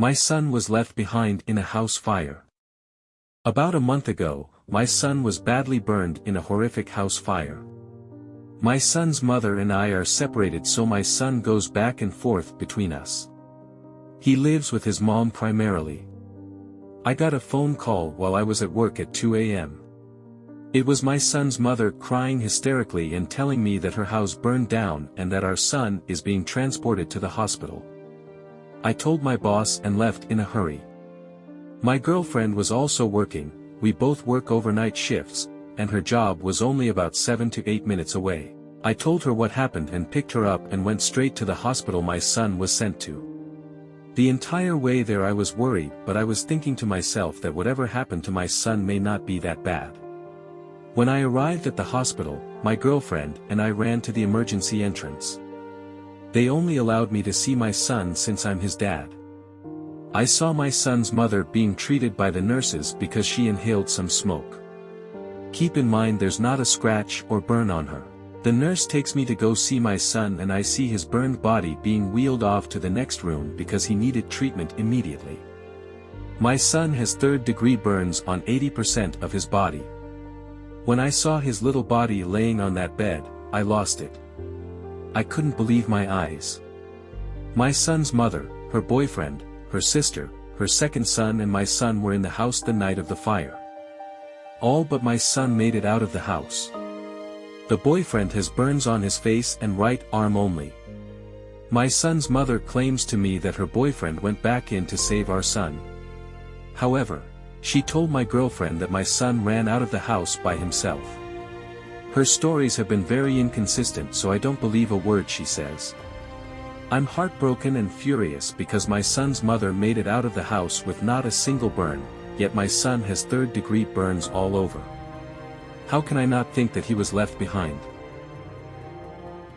My son was left behind in a house fire. About a month ago, my son was badly burned in a horrific house fire. My son's mother and I are separated, so my son goes back and forth between us. He lives with his mom primarily. I got a phone call while I was at work at 2 a.m. It was my son's mother crying hysterically and telling me that her house burned down and that our son is being transported to the hospital. I told my boss and left in a hurry. My girlfriend was also working, we both work overnight shifts, and her job was only about 7 to 8 minutes away. I told her what happened and picked her up and went straight to the hospital my son was sent to. The entire way there I was worried, but I was thinking to myself that whatever happened to my son may not be that bad. When I arrived at the hospital, my girlfriend and I ran to the emergency entrance. They only allowed me to see my son since I'm his dad. I saw my son's mother being treated by the nurses because she inhaled some smoke. Keep in mind there's not a scratch or burn on her. The nurse takes me to go see my son and I see his burned body being wheeled off to the next room because he needed treatment immediately. My son has third-degree burns on 80% of his body. When I saw his little body laying on that bed, I lost it. I couldn't believe my eyes. My son's mother, her boyfriend, her sister, her second son and my son were in the house the night of the fire. All but my son made it out of the house. The boyfriend has burns on his face and right arm only. My son's mother claims to me that her boyfriend went back in to save our son. However, she told my girlfriend that my son ran out of the house by himself. Her stories have been very inconsistent, so I don't believe a word she says. I'm heartbroken and furious because my son's mother made it out of the house with not a single burn, yet my son has third-degree burns all over. How can I not think that he was left behind?